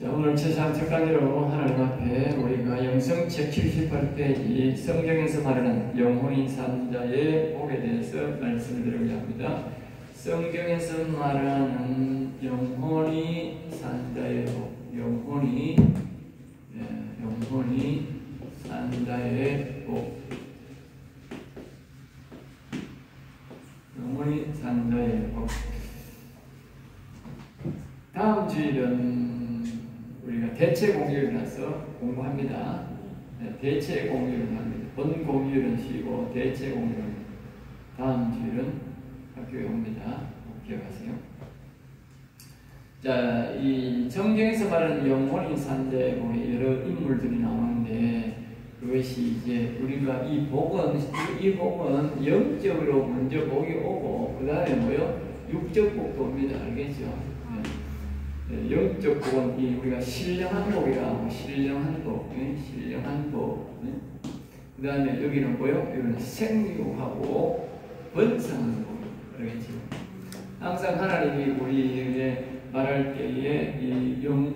자, 오늘 최상 첫 강의로 하나님 앞에 우리가 영성책 78페이지 성경에서 말하는 영혼이 산 자의 복에 대해서 말씀을 드리고자 합니다. 성경에서 말하는 영혼이 산 자의 복, 영혼이 산 자의 복, 영혼이 산 자의 복. 다음 주일은 우리가 대체 공휴일이라서 공부합니다. 대체 공휴일은 합니다. 본 공휴일은 쉬고 대체 공휴일은 다음 주일은 학교에 옵니다. 기억하세요. 자, 이 성경에서 말하는 영혼이 산 자의 복에 여러 인물들이 나오는데 그것이 이제 우리가 이 복은 영적으로 먼저 복이 오고 그 다음에 뭐요? 육적 복도 옵니다. 알겠죠? 영적 복은 우리가 신령한 복이라고, 신령한 복, 신령한 복. 그 다음에 여기는 뭐요? 여기는 생육하고 번성하는 복. 그러겠죠? 항상 하나님이 우리에게 말할 때에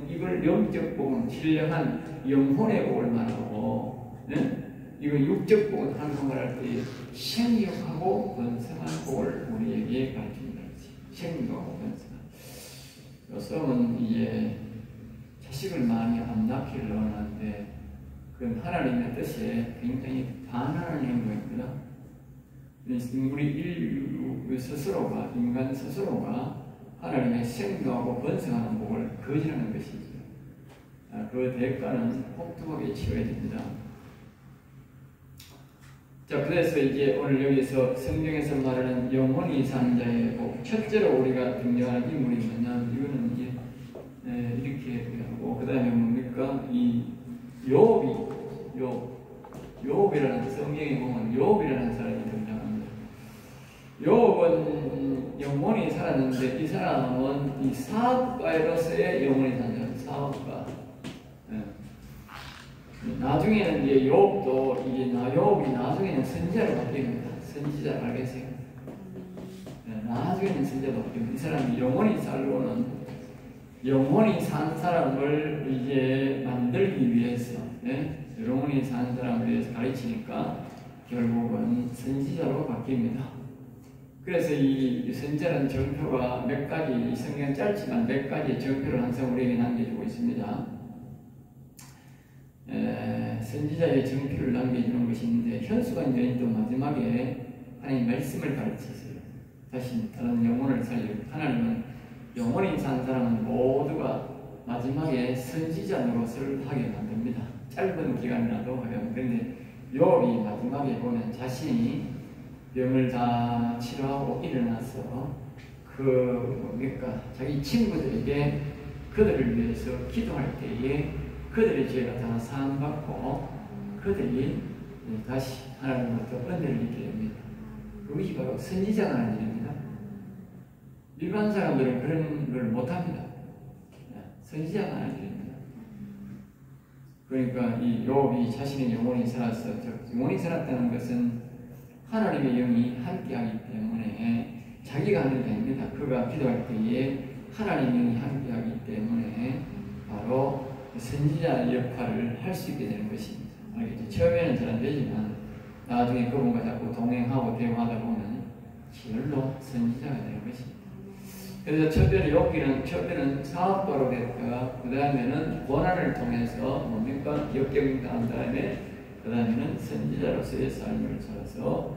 이걸 영적 복은 신령한 영혼의 복을 말하고, 이거 육적 복은 항상 말할 때에 생육하고 번성한 복을 우리에게 가르칩니다. 생육하고 번성. 요즘은 이제 자식을 많이 안 낳기를 원하는데 그건 하나님의 뜻에 굉장히 반하는 행동입니다. 우리 인류 스스로가, 인간 스스로가 하나님의 생육하고 번성하는 복을 거절하는 것이죠. 그 대가는 혹독하게 치러야 됩니다. 자, 그래서 이제 오늘 여기서 성경에서 말하는 영혼이 산 자의 복, 첫째로 우리가 등장하는 인물이 뭐냐면 이거는 이제 이렇게 하고 그 다음에 뭡니까? 이 욥이라는 성경에 보면 욥이라는 사람이 등장합니다. 욥은 영혼이 살았는데 이 사람은 이 사업가로서의 영혼이 산 사람, 사업가. 나중에는 이제 욥도 욥이 나중에는 선지자로 바뀝니다. 선지자 알겠어요? 나중에는 선지자로 바뀝니다. 이 사람이 영혼이 산 사람을 이제 만들기 위해서, 영혼이 산 사람을 위해서 가르치니까 결국은 선지자로 바뀝니다. 그래서 이 선지자는 정표가 몇 가지, 성경은 짧지만 몇 가지 정표를 항상 우리에게 남겨주고 있습니다. 선지자의 정표를 남겨주는 것이 있는데 현수관 여인도 마지막에 하나님 말씀을 가르쳤어요. 다시 다른 영혼을 살리고 하나님은 영혼이 산 사람은 모두가 마지막에 선지자 노릇을 하게 만듭니다. 짧은 기간이라도 하려면. 그런데 욥이 마지막에 보면 자신이 병을 다 치료하고 일어나서 자기 친구들에게 그들을 위해서 기도할 때에 그들의 죄가 다 사함받고 그들이 다시 하나님으로부터 은혜를 입게 됩니다. 그것이 바로 선지자가 하는 일입니다. 일반 사람들은 그런 걸 못합니다. 선지자가 하는 일입니다. 그러니까 이 욥이 자신의 영혼이 살았어. 영혼이 살았다는 것은 하나님의 영이 함께하기 때문에 자기가 하는 게 아닙니다. 그가 기도할 때에 하나님의 영이 함께하기 때문에 바로 선지자 역할을 할 수 있게 되는 것입니다. 알겠죠? 처음에는 잘 안 되지만 나중에 그분과 자꾸 동행하고 대화하다 보면 절로 선지자가 되는 것입니다. 그래서 첫째는 사업가로 됐다가 그 다음에는 고난을 통해서 뭡니까? 역경당한 다음에 그 다음에는 선지자로서의 삶을 살아서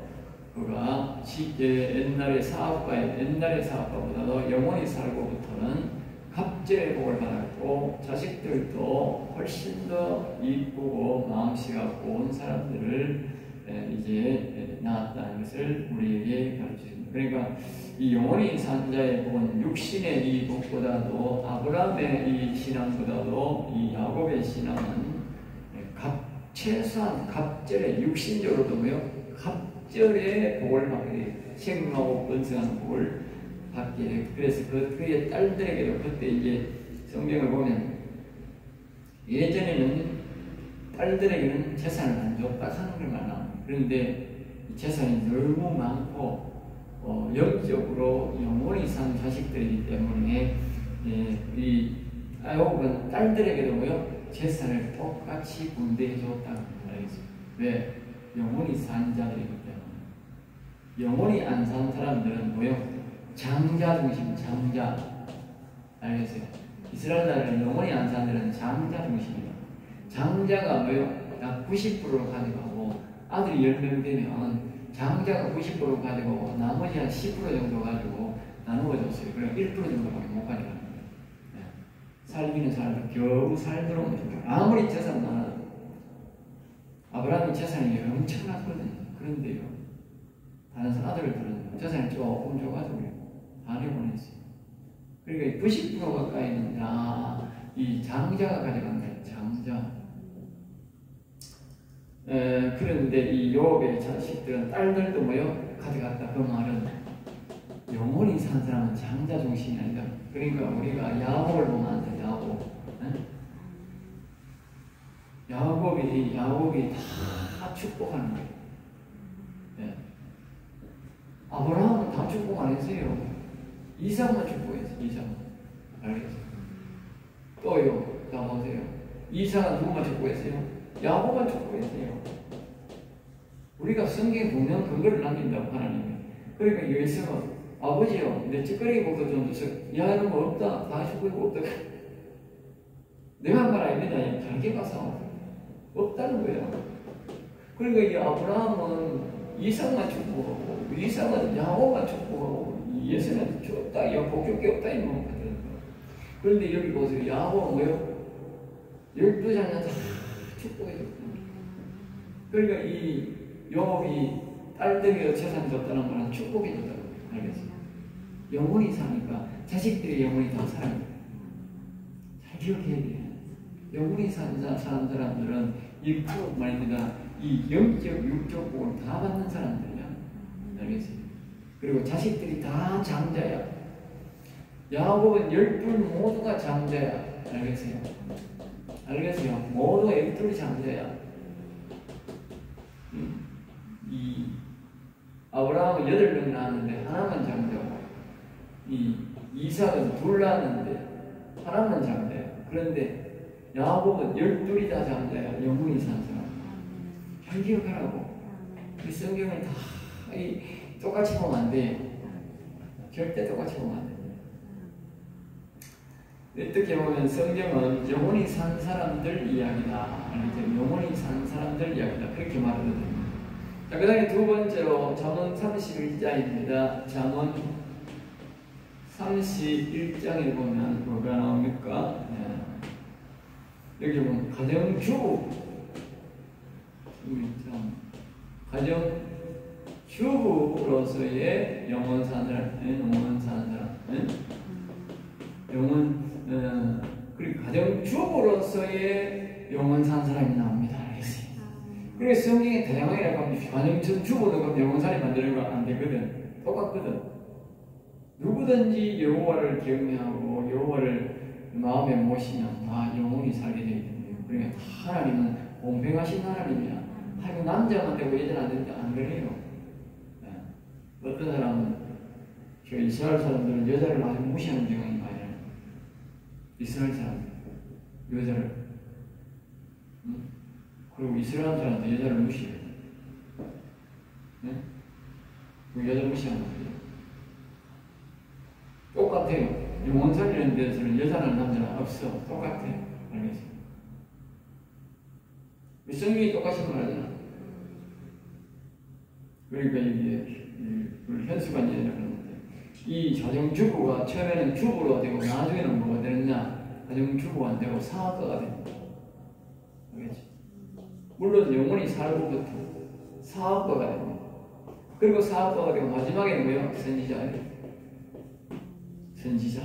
그가 옛날의 사업가보다도 영원히 살고부터는 갑절의 복을 받았고 자식들도 훨씬 더 이쁘고 마음씨가 고운 사람들을 이제 낳았다는 것을 우리에게 가르쳐줍니다. 그러니까 이 영혼이 산 자의 복은 육신의 이 복보다도 아브라함의 이 신앙보다도 이 야곱의 신앙은 최소한 갑절의 육신적으로도 갑절의 복을 받게 돼요. 생명하고 번성하는 복을 받게 돼요. 그래서 그의 딸들에게도 그때 이제 성경을 보면 예전에는 딸들에게는 재산을 안 줬다 하는 것만 나옵니다. 그런데 재산이 너무 많고 영적으로 영원히 산 자식들이기 때문에 이 야곱은 딸들에게도 뭐요? 재산을 똑같이 분배해 줬다고 알겠어요. 왜? 영원히 산 자들이기 때문에. 영원히 안 산 사람들은 뭐요? 장자 중심, 장자. 알겠어요? 이스라엘 나라는 영원히 안 산 자들은 장자 중심이다. 장자가 뭐요? 약 90%를 가져가고 아들이 10명 되면 장자가 90% 가지고 나머지 한 10% 정도 가지고 나누어졌어요. 그러니까 1% 정도밖에 못 가져가는 거예요. 네. 살기는 살고 겨우 살도록 아무리 재산 많아도 아브라함이 재산이 엄청났거든요. 그런데요, 다른 아들들은 재산을 조금 줘가지고 다 내보냈어요. 그러니까 90% 가까이는 다 이 장자가 가져간 거예요. 장자. 그런데 이 요업의 자식들은 딸들도 뭐요? 가져갔다. 그 말은 영원히 산 사람은 장자 중심이 아니다. 그러니까 우리가 야곱을 보면 안 돼. 야곱이 다 축복하는 거예요. 네. 아브라함은 다 축복 안 했어요. 이삭만 축복했어요. 이삭만. 알겠어요? 또요. 다 보세요. 이삭은 누구만 축복했어요? 야곱만 축복했어요. 우리가 성경에 보면 그걸 남긴다고 하나님이. 그러니까 요셉은 아버지요, 내 찌꺼기 복도 좀 주세요. 야, 이런 거 없다. 다 축복이고 없다. 내가 한 말 아닙니다. 자기 가서 없다는 거예요. 그러니까 이 아브라함은 이삭만 축복하고, 이삭은 야곱만 축복하고, 예수는 줬다. 야, 복줄 게 없다. 이런 거. 그런데 여기 보세요. 야곱은 뭐요? 12자녀 다 축복해줬다. 그러니까 이 야곱이 딸들에게 재산 줬다는 말은 축복해줬다고. 알겠어요? 영원히 사니까 자식들이 영원히 다 살아요. 잘 기억해야 돼요. 영원히 사는 사람들은 이 말입니다. 이 영적, 육적 복을 다 받는 사람들이야. 알겠어요? 그리고 자식들이 다 장자야. 야곱은 12 모두가 장자야. 알겠어요? 알겠어요? 모두 12이 장자야. 이 아브라함은 8명 낳았는데 하나만 장자고, 이 이삭은 2 낳았는데 하나만 장자야. 그런데 야곱은 12이 다 장자야. 영원히 산 사람. 잘 기억하라고. 이 성경을 다 똑같이 보면 안 돼. 절대 똑같이 보면 안 돼. 어떻게 보면 성경은 영원히 산 사람들 이야기다. 영원히 산 사람들 이야기다. 그렇게 말하거든요. 자, 그 다음에 두 번째로 잠언 31장입니다. 잠언 31장에 보면 뭐가 나옵니까? 네. 여기 보면 가정주부, 가정주부로서의 영원 사는 사람, 영원 사는 사람, 영원, 그리고 가정주부로서의 영원 사는 사람이 나옵니다. 알겠어요? 그래서 성경에 다양하게 나가면 가정주부도 그럼 영원살이 만드는 거 안 되거든. 똑같거든. 누구든지 여호와를 경외하고 여호와를 마음에 모시면 다 영원히 살게 되기 때문에. 그러니까 하나님은 공평하신 하나님이야. 하여간 남자만 되고 여자는 안 된다. 안 그래요. 네. 어떤 사람은 저 이스라엘 사람들은 여자를 아주 무시하는 경향이 많아요. 이스라엘 사람 여자를. 그리고 이스라엘 사람도 여자를 무시해요. 네? 그 여자 무시하는 거예요. 똑같아요. 영원살이라는 데서는 여자는 남자는 없어. 똑같아요. 알겠어요? 성경이 똑같이 말하잖아. 그러니까 이게 현수관 얘기를 하는데, 이 가정주부가 처음에는 주부가 되고 나중에는 뭐가 되느냐? 가정주부가 안 되고 사업가가 됩니다. 알겠지? 물론 영원히 살고부터 사업가가 됩니다. 그리고 사업가가 되고 마지막에는 뭐예요? 선지자예요. 선지자.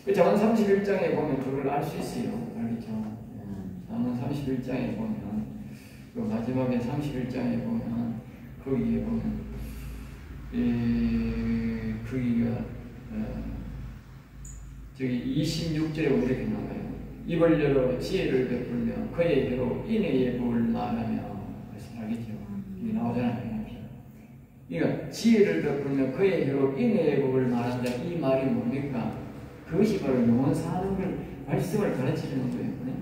그 잠언 31장에 보면 그걸 알 수 있어요. 알겠죠? 잠언 31장에 보면, 그 마지막에 31장에 보면, 거기에 보면, 거기가, 저기 26절에 이렇게 나와요. 입을 열어 지혜를 베풀며 그의 혀로 인애의 법을 말하며. 그래서 알겠죠? 이게 나오잖아요. 그러니까 지혜를 베풀며 그의 혀로 인애의 법을 말한다. 이 말이 뭡니까? 그것이 바로 영원 사는 걸 말씀을 가르치는 거예요. 네?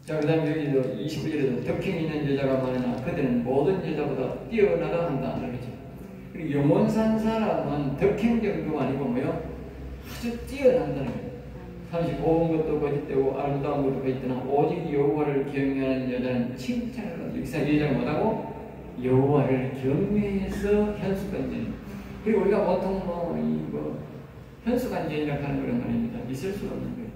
자, 그 다음에 여기도 29절에도 덕행 있는 여자가 많으나 그들은 모든 여자보다 뛰어나다 한다. 그렇죠? 그리고 영원 산 사람은 덕행 정도가 아니고 뭐요? 아주 뛰어난다는 거예요. 35번 것도 거짓되고 아름다운 것도 거짓되나 오직 여호와를 경외하는 여자는 칭찬을 받는다. 여기서 여자가 뭐라고? 여호와를 경외해서 현수간제인. 그리고 우리가 보통 현수간제인이라고 하는 그런 말입니다. 있을 수가 없는 거예요.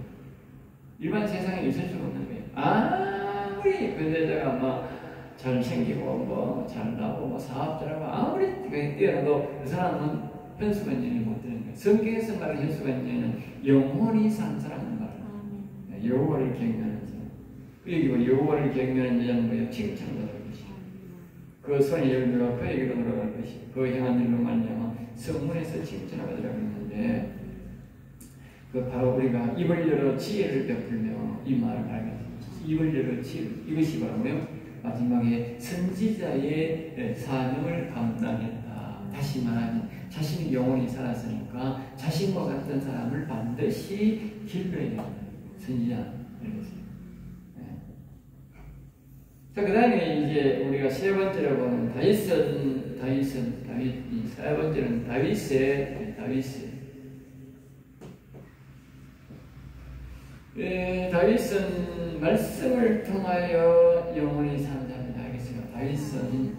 일반 세상에 있을 수가 없는 거예요. 아무리 그 여자가 잘생기고 잘나고 사업자라고 아무리 뛰어나도 그 사람은 현수간제인을 못 되는 거예요. 성경에서 말하는 현수간제인은 영원히 산 사람을 말해요. 여호와를 경외하는 사람. 여기 여호와를 경외하는 여자는 뭐예요? 칭찬받을 것이에요. 그 손의 열매가 그에게로 돌아갈 것이고 그 행한 일로 말미암아 성문에서 칭찬받으라고 했는데 그 바로 우리가 입을 열어 지혜를 베풀며 이 말을 발견했습니다. 입을 열어 지혜, 이것이 바로 뭐예요? 마지막에 선지자의 사명을 감당했다. 다시 말하면 자신이 영원히 살았으니까 자신과 같은 사람을 반드시 길러야 된다. 선지자. 자, 그 다음에 이제 우리가 세 번째로 보는 다윗, 세 번째는 다윗의 다윗은 말씀을 통하여 영원히 산답니다. 알겠습니다. 다윗은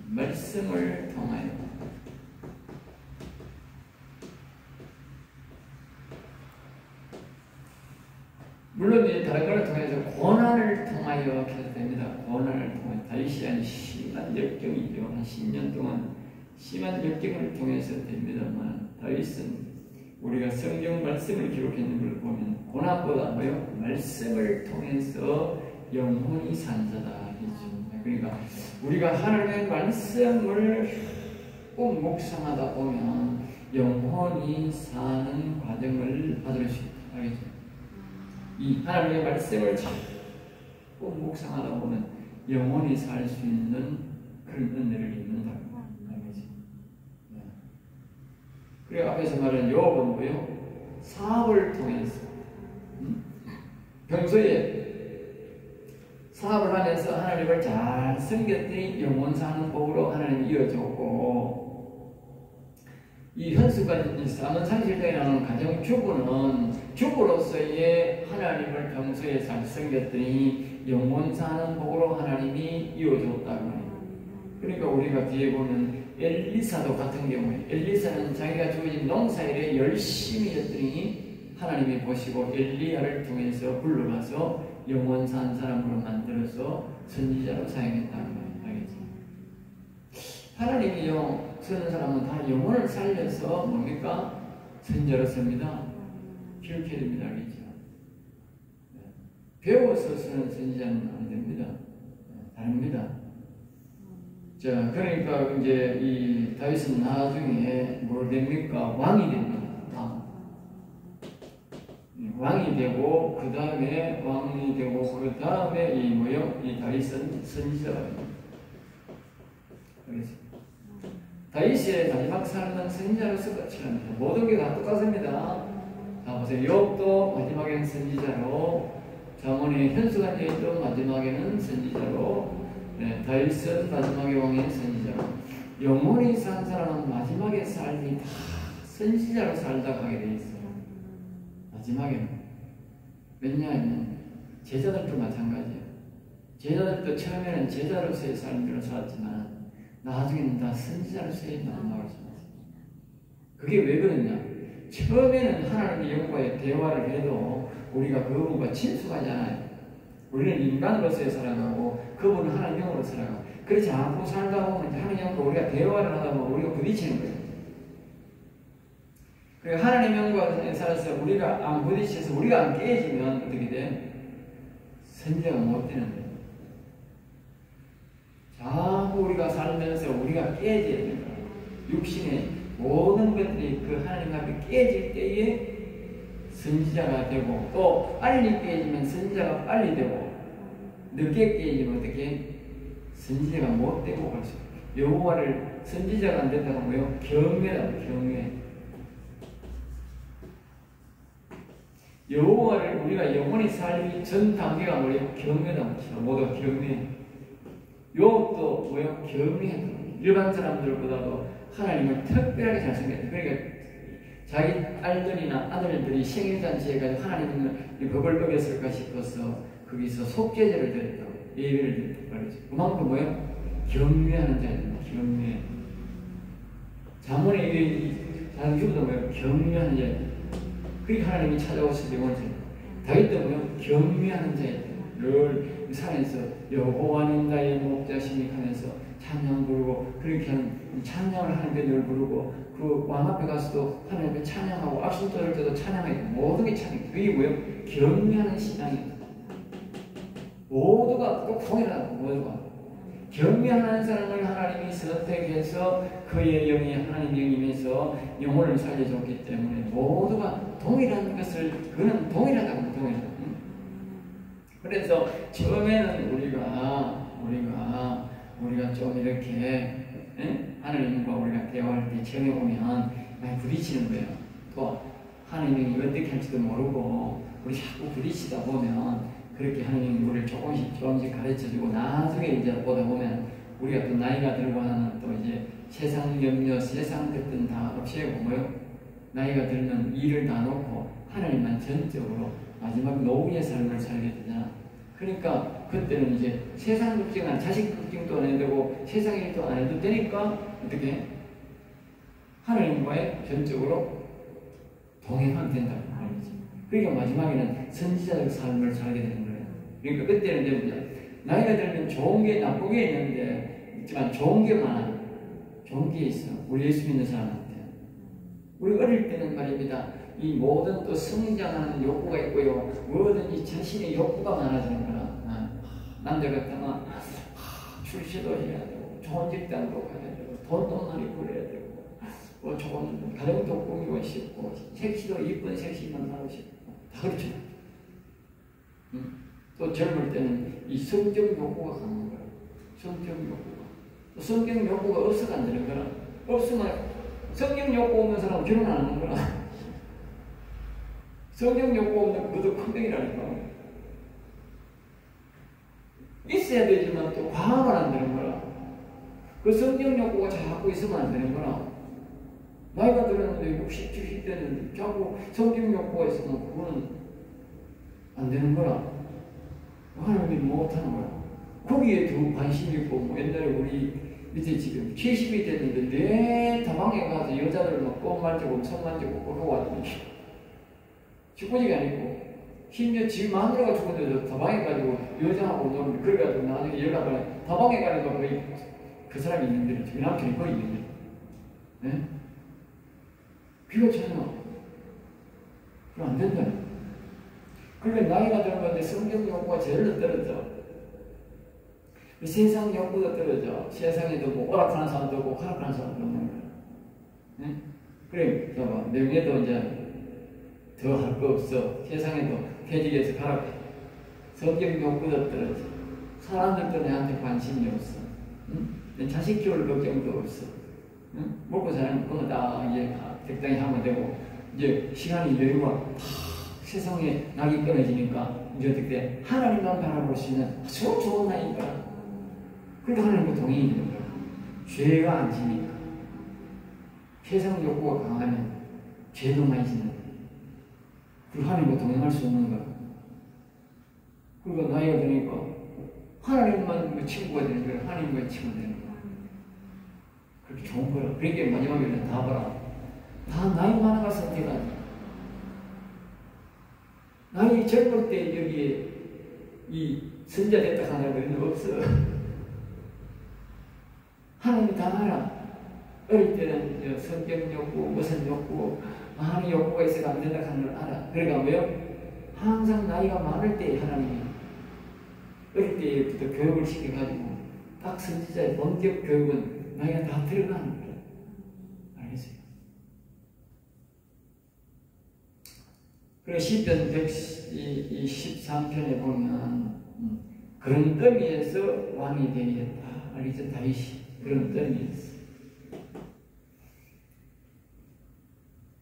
말씀을 통하여 물론 다른 것을 통해서 고난을 통하여 해도 됩니다. 고난을 통해 다윗이 한 심한 역경이죠. 한 10년 동안 심한 역경을 통해서 됩니다만 다윗은 우리가 성경 말씀을 기록했는 걸 보면 고난보다 뭐요? 말씀을 통해서 영원히 산 자다. 그러니까 우리가 하나님의 말씀을 꼭 묵상하다 보면 영원히 사는 과정을 받을 수 있다. 알겠죠? 이 하나님의 말씀을 꼭 묵상하다 보면 영원히 살 수 있는 그런 은혜를 입는다. 그리고 앞에서 말한 요업은 뭐예요? 사업을 통해서 평소에 사업을 하면서 하나님을 잘 섬겼더니 영원 사는 복으로 하나님이 이어줬고 이 현수까지 사는 상실장에 나오는 가정 주부로서의 하나님을 평소에 잘 섬겼더니 영원 사는 복으로 하나님이 이어줬다고 합니다. 그러니까 우리가 뒤에 보면 엘리사도 같은 경우에 엘리사는 자기가 주어진 농사일에 열심히 했더니 하나님이 보시고 엘리야를 통해서 불러가서 영원 산 사람으로 만들어서 선지자로 사용했다는 거예요. 알겠죠? 하나님이요 쓰는 사람은 다 영혼을 살려서 뭡니까? 선지자로 씁니다. 기억해야 됩니다. 알겠죠? 배워서 쓰는 선지자는 안 됩니다. 다릅니다. 자, 그러니까 이제 이 다윗은 나중에 뭘 됩니까? 왕이 됩니다. 왕이 되고 그 다음에 이 뭐요? 이 다윗은 선지자가 됩니다. 알겠습니다. 다윗의 마지막 삶은 선지자로서 끝이 납니다. 모든 게 다 똑같습니다. 자, 보세요. 욥도 마지막에는 선지자로, 자문의 현수간제도 마지막에는 선지자로, 다윗은 마지막에 왕의 선지자로. 영원히 산 사람은 마지막에 삶이 다 선지자로 살다 가게 돼 있어요. 마지막에는. 왜냐하면 제자들도 마찬가지예요. 제자들도 처음에는 제자로서의 삶으로 살았지만 나중에는 다 선지자로서의 마지막을 살았어요. 그게 왜 그러냐? 처음에는 하나님의 영과의 대화를 해도 우리가 그분과 친숙하잖아요. 우리는 인간으로서의 살아가고 그분은 하나님 영으로 살아가고, 그렇지 않고 살다 보면 하나님 영과 우리가 대화를 하다 보면 우리가 부딪히는 거예요. 그리고 하나님 영과 살아서 우리가 안 부딪혀서 우리가 안 깨지면 어떻게 돼? 선지자가 못 되는 거예요. 자꾸 우리가 살면서 우리가 깨져야 됩니다. 육신의 모든 것들이 그 하나님 앞에 깨질 때에 선지자가 되고, 또 빨리 깨지면 선지자가 빨리 되고, 늦게 깨지면 어떻게? 선지자가 못 되고 갈 수 있어요. 여호와를 선지자가 안 된다고 뭐요? 경외라고, 경외. 여호와를 우리가 영원히 살기 전 단계가 뭐예요? 경외다. 모두가 경외. 요것도 뭐예요? 경외. 일반 사람들보다도 하나님을 특별하게 잘 생겼다. 그러니까 자기 딸들이나 아들들이 생일잔치에 가지고 하나님은 법을 어겼을까 싶어서 거기서 속죄제를 드렸다고, 예배를 드렸다고 그러죠. 그만큼 뭐예요? 경외하는 자입니다. 경외. 자문의 자기보다 뭐예요? 경외하는 자입니다. 그러니까 하나님이 찾아오시지 원하세요. 다윗도 뭐예요? 경외하는 자입니다. 늘 산에서 여호와는 나의 목자시니 하면서 찬양 부르고, 그렇게 하는 찬양을 하는데 늘 부르고, 그 왕 앞에 가서도 하나님께 찬양하고, 악수 떨을 때도 찬양하고, 모든 게 찬양. 그게 뭐예요? 경외하는 신앙이에요. 모두가 꼭 통일하고, 모두가. 경외하는 사람을 하나님이 선택해서 그의 영이 하나님 영임에서 영혼을 살려줬기 때문에 모두가 동일한 것을, 그는 동일하다고, 동일하다. 그래서 처음에는 우리가 좀 이렇게 하나님과 우리가 대화할 때 처음에 보면 많이 부딪히는 거예요. 또 하나님이 어떻게 할지도 모르고 우리 자꾸 부딪히다 보면 그렇게 하나님이 우리를 조금씩 가르쳐주고, 나중에 이제 보다 보면 우리가 또 나이가 들고 하는 또 이제 세상 염려, 세상 것들은 다 없애고 뭐요? 나이가 들면 일을 다 놓고 하나님만 전적으로 마지막 노후의 삶을 살게 되잖아. 그러니까 그때는 이제 세상 걱정은 자식 걱정도 안 해도 되고 세상 일도 안 해도 되니까 어떻게 하나님과의 전적으로 동행하면 된다고 말이지. 그러니까 마지막에는 선지자적 삶을 살게 되는 거예요. 그러니까 그때는 이제 나이가 들면 좋은 게 나쁜 게 있는데, 있지만 좋은 게 많아. 좋은 게 있어. 우리 예수 믿는 사람한테. 우리 어릴 때는 말입니다. 이 모든 또 성장하는 욕구가 있고요. 뭐든지 자신의 욕구가 많아지는 거라. 남자 같다면 출시도 해야 되고, 좋은 직장도 가야 되고, 돈도 많이 벌어야 되고, 뭐 좋은 가정도 꾸미고 싶고, 섹시도 이쁜 섹시만 하고 싶고, 다 그렇죠. 또 젊을 때는 이 성적 욕구가 강한 거야. 성적 욕구가. 성적 욕구가 없어가 안 되는 거라. 없으면 성적 욕구 없는 사람은 결혼 안 하는 거라. 성적 욕구 없는 그것도 큰 병이라니까. 있어야 되지만 또 과하면 안 되는 거라. 그 성적 욕구가 자꾸 있으면 안 되는 거라. 나이가 들었는데 60, 70대는 자꾸 성적 욕구가 있으면 그거는 안 되는 거라. 하나님이 못하는 거야. 거기에 더 관심이 있고, 뭐 옛날에 우리 밑에 지금 70이 됐는데 내 다방에 가서 여자들 막 껌 만지고 손 만지고 그러고 왔더니 죽고지가 아니고, 심지어 지 마누라가 죽었는데도 다방에 가지고 여자하고 놀는데, 그래가지고 나중에 연락을 다방에 가니까 거의 그 사람이 있는데 그 남편이 거의 있는데, 네? 귀가 차잖아. 그럼 안 된다. 그러니까 나이가 들면 성경 욕구가 제일 떨어져. 세상 욕구도 떨어져. 세상에도 뭐 오락하는 사람도 없고 하락하는 사람도 없는 거야. 네? 그래, 봐봐. 명예도 이제 더 할 거 없어. 세상에도 퇴직해서 가라. 성경 욕구도 떨어져. 사람들도 내한테 관심이 없어. 응? 자식 키울 걱정도 없어. 응? 먹고 사는 거 다 이제 적당히 하면 되고, 이제 시간이 여유가 세상에 낙이 끊어지니까 이제 어떻게 하나님만 바라볼 수 있는 아주 좋은 나이니까. 그러니까 하나님과 동행이 되는 거야. 죄가 안 지니까. 세상 욕구가 강하면 죄도 많이 지는 거야. 그리고 하나님과 동행할 수 없는 거야. 그러니까 나이가 드니까 하나님만 친구가 되는 거야. 하나님과의 친구가 되는 거야. 그렇게 좋은 거야. 그러니까 마지막에는 다 봐라. 다 나이 많아가 선택하지. 나이 젊을 때 여기에 이 선자 됐다 하는 거는 없어. 하나님이 다 알아. 어릴 때는 성경 욕구, 무슨 욕구, 많은 욕구가 있어서 안 된다 하는 걸 알아. 그러니까 왜요? 항상 나이가 많을 때 하나님이 어릴 때부터 교육을 시켜가지고 딱 선지자의 본격 교육은 나이가 다 들어가는 거야. 알겠어요? 그리고 시편 113편에 보면 그런 의미에서 왕이 되었다. 알겠죠? 다윗이 그런 의미였어.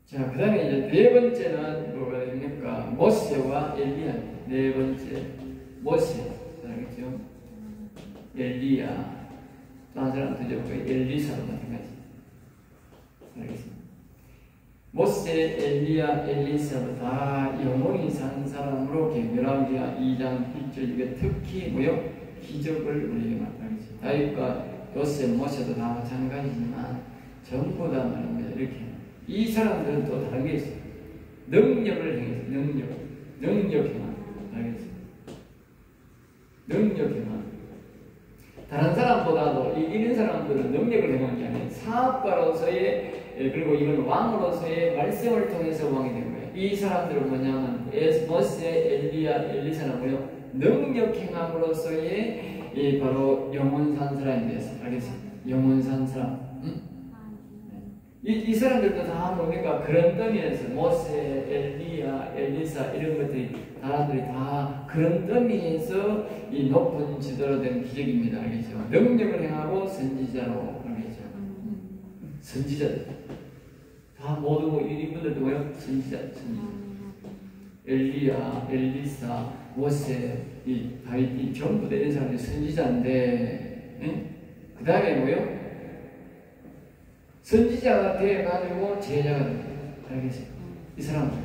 자, 그 다음에 이제 네 번째는 뭐가 됩니까? 모세와 엘리야. 네 번째 모세. 알겠죠? 엘리야. 또 한 사람 더 적고 엘리사로 마찬가지. 알겠습니다. 모세, 엘리야, 엘리사도 다 영원히 산 사람으로 열왕기하 2장 1절 이게 특히 뭐요? 기적을 우리에게 나타내죠. 다윗과 요셉, 모세도 다 마찬가지지만 전부 다 말입니다. 이렇게 이 사람들은 또 다른 게 있어요. 능력을 행해서 능력 행한. 알겠습니다. 능력 행한. 다른 사람보다도 이런 사람들은 능력을 행한 게 아니에요. 사업가로서의 그리고 이건 왕으로서의 말씀을 통해서 왕이 된 거예요. 이 사람들은 뭐냐면 모세, 엘리야, 엘리사는 뭐요? 능력 행함으로서의 바로 영원 산 사람에 대해서 알겠습니다. 영원 산 사람. 이 사람들도 다 뭡니까? 그런 더미에서 모세, 엘리야, 엘리사 이런 것들이 사람들이 다 그런 더미에서 이 높은 지도로 된 기적입니다. 알겠죠? 능력을 행하고 선지자로 알겠죠? 선지자들 다 모두 이분들도 뭐요? 선지자. 엘리야, 엘리사, 모세, 이 다윗이 전부 다 이런 사람들이 선지자인데, 그 다음에 뭐요? 선지자가 되어가지고 제자가 됩니다. 알겠어요? 이 사람들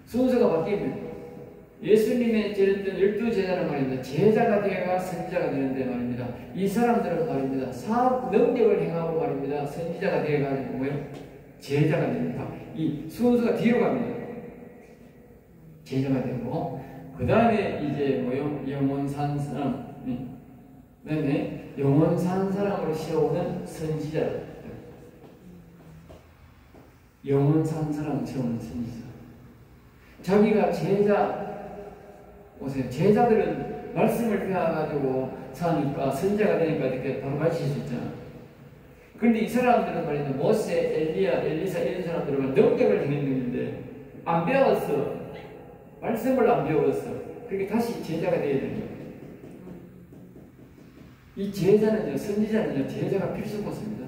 순서가 바뀝니다. 예수님의 제랬던 12제자는 말입니다. 제자가 되어가 선지자가 되는데 말입니다. 이 사람들은 말입니다. 사업 능력을 행하고 말입니다. 선지자가 되어가지고 뭐요? 제자가 됩니다. 이 순서가 뒤로 갑니다. 제자가 되고 그 다음에 이제 뭐요? 영원 산 사람 그 다음에 영원 산 사람으로 세우는 선지자. 영원 산 사람 세우는 선지자. 자기가 보세요. 제자들은 말씀을 배워가지고 사니까 선지자가 되니까 이렇게 바로 가르칠 수 있잖아. 그런데 이 사람들은 말이죠. 모세, 엘리야, 엘리사 이런 사람들은 능력을 행했는데 안 배웠어. 말씀을 안 배웠어. 그렇게 다시 제자가 되어야 되는 거예요. 이 제자는요, 선지자는요, 제자가 필수가 없습니다.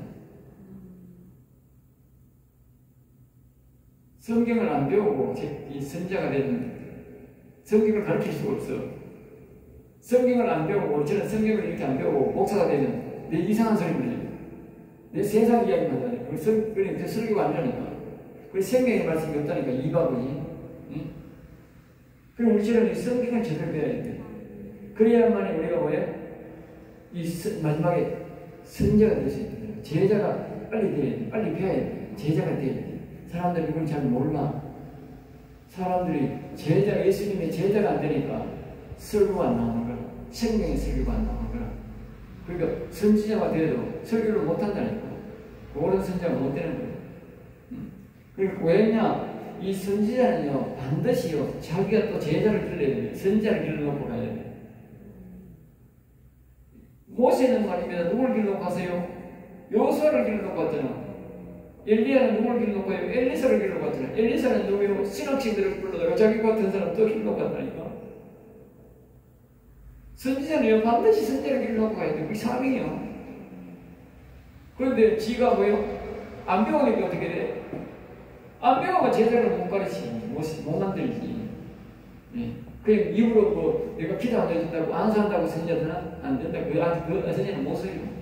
성경을 안 배우고 이 선지자가 되는 성경을 가르칠 수가 없어. 성경을 안 배우고 저는 성경을 이렇게 안 배우고 목사가 되면 내 이상한 소리 들려요. 내 세상 이야기만 하니까 그 설교가 아니라니까. 그 생명의 말씀이 없다니까 이바보니. 응? 그럼 우리처럼 이 성경을 제대로 배워야 돼. 그래야만 우리가 뭐예요? 마지막에 선지자가 될 수 있다. 제자가 빨리 돼야 돼. 빨리 배워야 돼. 제자가 돼야 돼. 사람들이 그걸 잘 몰라. 사람들이 예수님의 제자가 안 되니까 설교가 안 나오는 거야. 생명의 설교가 안 나오는 거야. 그러니까 선지자가 돼도 설교를 못 한다니까. 그거는 선지자가 못 되는 거야. 그러니까 왜냐? 이 선지자는요, 반드시요, 자기가 또 제자를 길러야 돼. 선지자를 길러놓고 가야 돼. 모세는 말입니다. 누굴 길러놓고 가세요? 요수아를 길러놓고 갔잖아. 엘리야는 누굴 길러놓고 가요? 엘리사를 길러놓고 갔잖아. 엘리사는 누구요? 신학생들을 불러다가 자기 같은 사람 또 길러놓고 갔다니까. 선지자는요, 반드시 선지자를 길러놓고 가야 돼. 그게 사명이요. 그런데 지가 뭐요? 안 배우니까 어떻게 돼? 안 배우면 제대로 못 가르치지. 못 만들지. 예. 그냥 입으로 뭐 내가 기도 안 해준다고 안 산다고 선지자들은 안 된다. 그 선지자는 못 써요.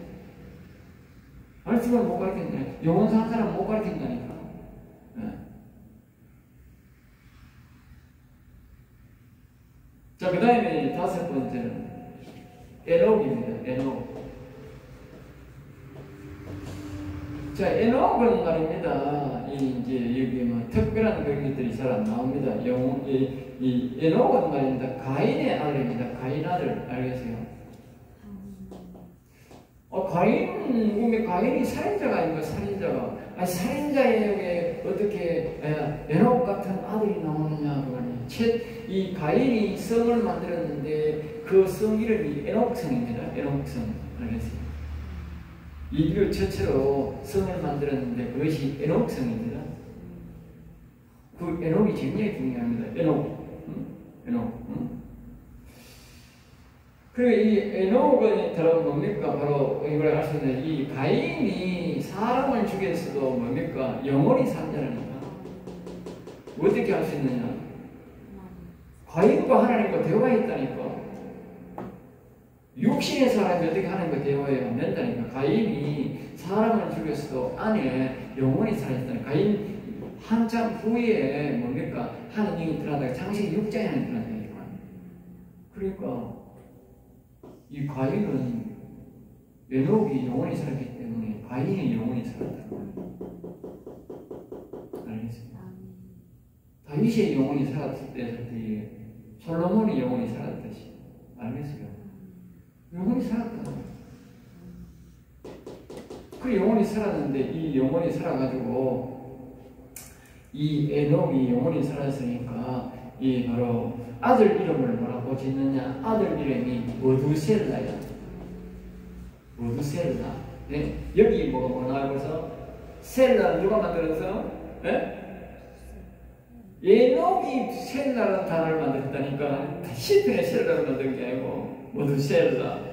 말씀을 못 가르친다. 영원 산 사람 못 가르친다니까. 예. 자, 그 다음에 다섯 번째는 에녹입니다. 에녹. 자, 에녹은 말입니다. 이제 여기 뭐 특별한 그런 것들이 잘 안 나옵니다. 이 에녹은 말입니다. 가인의 아들입니다. 가인 아들 알겠어요? 가인이 살인자가 아닌가, 살인자가. 살인자에게 어떻게 에녹 같은 아들이 나오느냐, 그거는. 이 가인이 성을 만들었는데 그 성 이름이 에녹성입니다. 에녹성. 알겠어요? 인류 최초로 성을 만들었는데 그것이 에녹성입니다. 그 에녹이 굉장히 중요합니다. 에녹. 그리고 이 에녹은 바로 뭡니까? 바로 이걸 알 수 있는 이 가인이 사람을 죽였어도 뭡니까? 영원히 산다니까. 어떻게 할 수 있느냐? 가인과 하나님과 대화했다니까. 육신의 사람이 어떻게 하나님과 대화해야 안 된다니까. 가인이 사람을 죽였어도 안에 영혼이 살아있다니까. 가인 한참 후에 뭡니까? 하나님이 드러나다가 창세기 6장에 하나님이 드러난다니까. 그러니까 이 가인은 에녹이 영혼이 살았기 때문에 가인이 영혼이 살았다는 거예요. 알겠습니까? 다윗의 영혼이 살았을 때 솔로몬이 영혼이 살았듯이. 알겠어요? 영혼이 살았다는 거예요. 그 영혼이 살았는데 이 영혼이 살아가지고 이 에녹이 영혼이 살았으니까 이 바로 아들 이름을 뭐라고 짓느냐? 아들 이름이 머두셀라야. 머두셀라. 네? 여기 뭐 나와서 셀라 누가 만들어서? 네? 에녹이 셀라라는 단어를 만들었다니까. 시편에 셀라를 만든 게 아니고 머두셀라.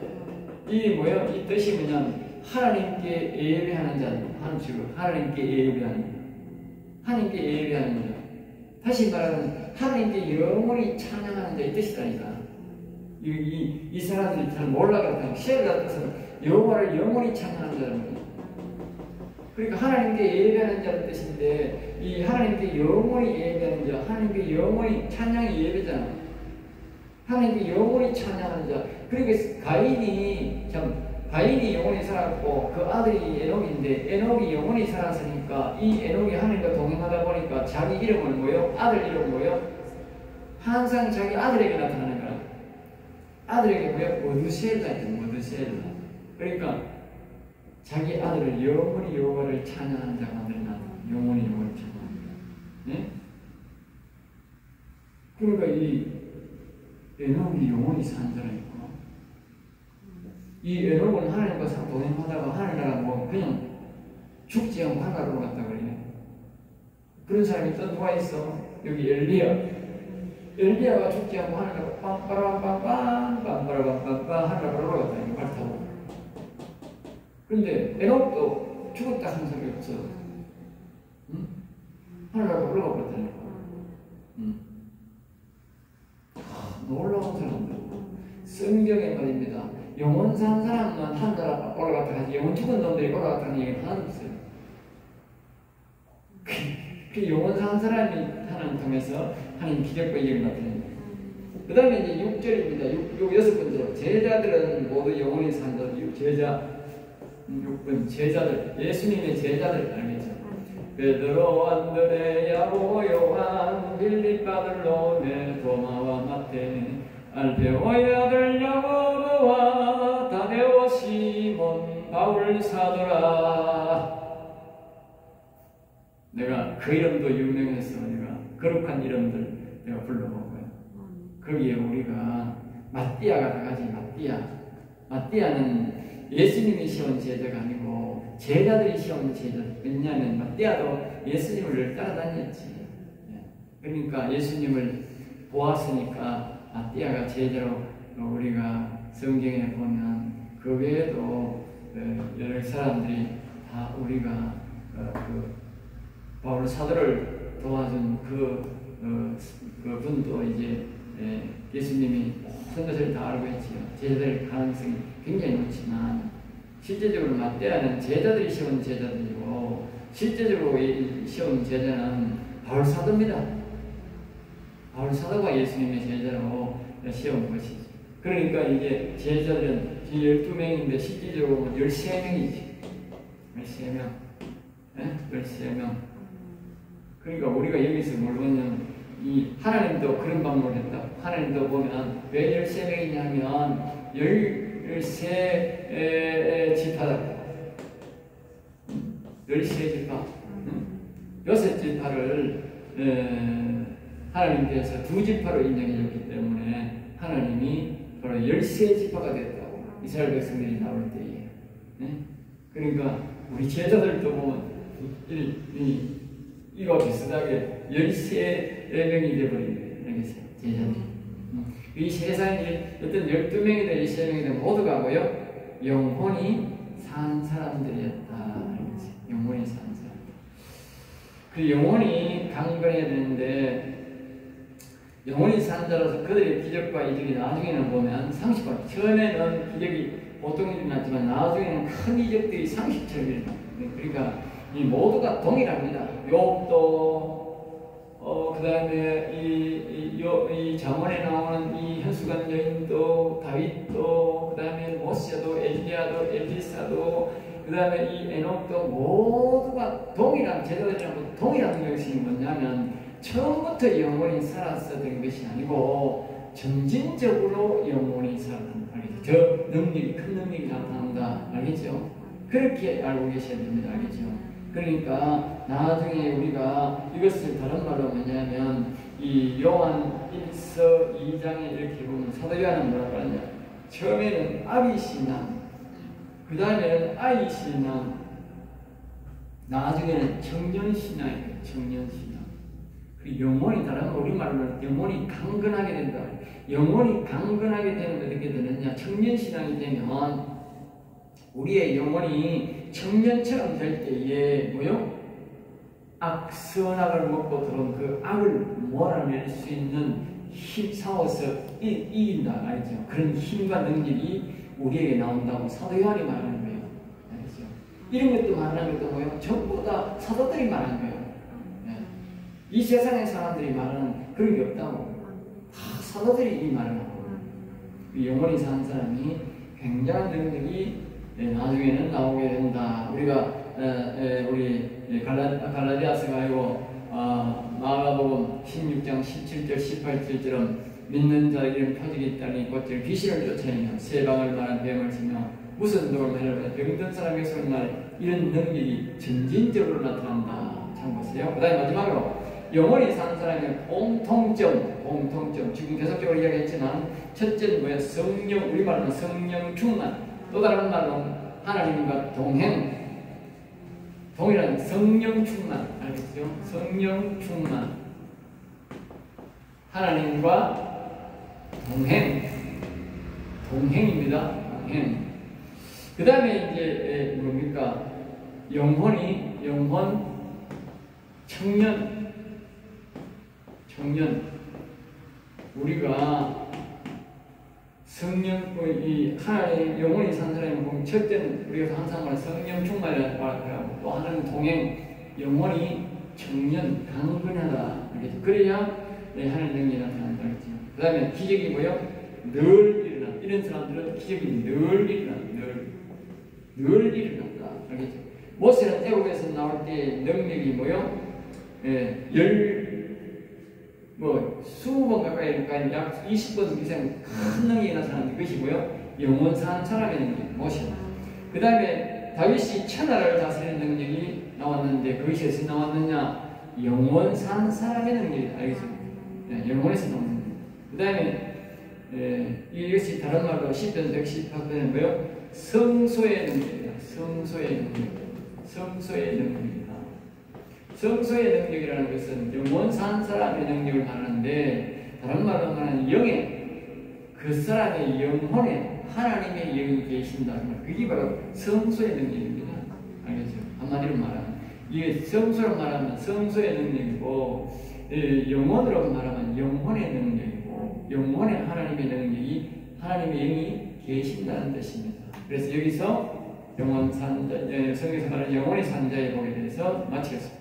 이 뭐요? 이 뜻이 뭐냐면 하나님께 예배하는 자, 하나님께 예배하는 자. 하나님께 예배하는 자. 다시 말하면 하나님께 영원히 찬양하는 자 이 뜻이라니까. 이 사람들이 잘 몰라가지고 셀라 뜻은 여호와를 영원히 찬양하는 자라는 거예요. 그러니까 하나님께 예배하는 자는 뜻인데 이 하나님께 영원히 예배하는 자, 하나님께 영원히 찬양이 예배잖아. 하나님께 영원히 찬양하는 자. 그러니까 가인이 영원히 살았고 그 아들이 에녹인데 에녹이 영원히 살았으니까 이 에녹이 하나님과 동행하다 보니까 자기 이름을 뭐요? 아들 이름 뭐요? 항상 자기 아들에게 나타나는 거야. 아들에게 뭐요? 머두셀라죠. 머두셀라. 그러니까 자기 아들을 영원히 여호와를 찬양하는 자가 만들어놨다. 영원히 여호와를 찬양하는 자. 네? 그러니까 이 에녹이 영원히 산 자라니까. 이 에녹은 하나님과 동행하다가 하늘나라 뭐 그냥 죽지 않고 하늘나라로 갔다 그래. 그런 사람이 또 누가 있어? 여기 엘리야가 죽지 않고 하늘나라로 빰빠라빰빰빰 하늘나라로 갔다. 이거 말 타고. 근데 에녹도 죽었다 하는 소리 없어. 응? 하늘나라로 올라가 버렸다니까. 놀라운 사람들. 성경에 말입니다. 영원 산 사람만 하늘나라 올라갔다 하지 영원 죽은 놈들이 올라갔다는 얘기는 하나도 없어요. 그 영원 산 사람이 하나님 통해서 하나님 기적과 얘기를 나타냅니다. 그 다음에 이제 6절입니다. 여섯 번째로 제자들은 모두 영원히 산다. 제자 6번 제자들 예수님의 제자들 알겠죠? 베드로, 안드레, 야고, 요한, 빌립 아들로네, 도마와 마테, 알페오의 아들 야고보와 다데오, 시몬, 바울 사도라. 내가 그 이름도 유명해서 내가 거룩한 이름들 내가 불러본 거예요. 거기에 우리가 마띠아가 나가지. 마띠아는 예수님이 세운 제자가 아니고 제자들이 세운 제자. 왜냐하면 마띠아도 예수님을 따라다녔지. 그러니까 예수님을 보았으니까 마띠아가 제자로 우리가 성경에 보면 그 외에도 여러 사람들이 다 우리가 그 바울 사도를 도와준 그 분도 이제 예수님이 모든 것을 다 알고 있지요. 제자들 가능성이 굉장히 높지만 실제적으로 마띠아는 제자들이 세운 제자들이고 실제적으로 세운 제자는 바울 사도입니다. 바울 사도가 예수님의 제자로 세운 것이지. 그러니까 이제 제자들은 12명인데 실제적으로 13명이지. 13명. 네? 13명. 그러니까 우리가 여기서 뭘 보냐면 이 하나님도 그런 방법을 했다. 하나님도 보면 왜 13명이냐면 13지파다. 13지파. 6지파를 하나님께서 2지파로 인정해줬기 때문에 하나님이 바로 13지파가 됐다고. 이스라엘 백성들이 나올 때에. 그러니까 우리 제자들도 보면 이거 비슷하게 13명이 되어버리는 거예요. 제자들이. 이 세상에 어떤 12명이든 13명이든 모두가 뭐요? 영혼이 산 사람들이었다. 영혼이 산 사람. 그 영혼이 강건해야 되는데 영원히 산 자로서 그들의 기적과 이적이 나중에는 보면 상식과 처음에는 기적이 보통 일어났지만 나중에는 큰 이적들이 상식처럼 일어납니다. 그러니까 이 모두가 동일합니다. 욥도 그 다음에 이 잠언에 나오는 이 현수간 여인도 다윗도 그 다음에 모세도 엘리야도 엘리사도 그 다음에 이 에녹도 모두가 동일한 제도들이랑 동일한 것이 뭐냐면 처음부터 영원히 살았었던 것이 아니고 점진적으로 영원히 살았다는 알겠죠? 저 능력이 큰 능력이 나타난다 알겠죠? 그렇게 알고 계셔야 됩니다 알겠죠? 그러니까 나중에 우리가 이것을 다른 말로 뭐냐면 이 요한 1서 2장에 이렇게 보면 사도 요한은 뭐라고 하냐 처음에는 아비신앙 그 다음에는 아이신앙 나중에는 청년신앙이에요 청년신앙 그 영혼이 다른 우리말로 영혼이 강건하게 된다 영혼이 강건하게 되면 어떻게 되느냐 청년신앙이 되면 우리의 영혼이 청년처럼 될 때에 뭐요? 악선악을 먹고 들어온 그 악을 몰아낼 수 있는 힘 싸워서 이긴다 알죠? 그런 힘과 능력이 우리에게 나온다고 사도 요한이 말하는 거예요. 알겠죠? 이런 것도 말하는 것도 뭐예요? 전부 다 사도들이 말하는 거예요. 네. 이 세상의 사람들이 말하는 그런 게 없다고. 다 사도들이 이 말을 하고 영원히 사는 사람이 굉장한 능력이 나중에는 나오게 된다. 우리가 우리 갈라디아서가 아니고 마가복음 16장 17절 18절처럼 믿는 자에게는 표적이 있다니 곧들 귀신을 쫓아내며 세방을 말한 뱀을 치며 무슨 독을 해를 병든 사람의 손날 이런 능력이 점진적으로 나타난다. 참 보세요. 그 다음에 마지막으로 영원히 사는 사람의 공통점 지금 계속적으로 이야기했지만 첫째는 뭐야? 성령 우리말로는 성령 충만 또 다른 말로 하나님과 동일한 성령 충만 알겠죠? 성령 충만 하나님과 동행입니다. 동행. 그 다음에 이제 뭡니까? 영혼, 청년. 우리가 성령, 하나님 영혼이 산 사람이 보면 첫째는 우리가 항상 말하는 성령 충만이라고 하고 또 하나는 동행, 영혼이 청년, 강건하다. 알겠죠? 그래야 하나님 능력이 나타난다. 그랬죠? 그 다음에 기적이 뭐요? 늘 일어나. 이런 사람들은 기적이 늘 일어나. 늘 일어난다. 알겠죠? 모세는 애국에서 나올 때 능력이 뭐요? 수번 가까이 약 20번 이상 큰 능력이 나타나는 것이 뭐요? 영원 사는 사람의 능력. 모세. 그 다음에 다윗이 천하를 다스리는 능력이 나왔는데 그것이 어디서 나왔느냐? 영원 사는 사람의 능력이다. 알겠죠? 영혼에서 나오는 거예요. 그 다음에 이것이 다른 말로 10편 118편에 뭐요? 성소의 능력이다. 성소의 능력이다. 성소의 능력이라는 것은 영원 산 사람의 능력을 말하는데 다른 말로 말하는 그 사람의 영혼에 하나님의 영이 계신다. 그게 바로 성소의 능력입니다. 알겠죠? 한마디로 말하면 이게 성소로 말하면 성소의 능력이고 영혼으로 말하면 영혼의 능력이고 영혼의 하나님의 능력이 하나님의 영이 계신다는 뜻입니다. 그래서 여기서 성경에서 말하는 영혼의 산자의 복에 대해서 마치겠습니다.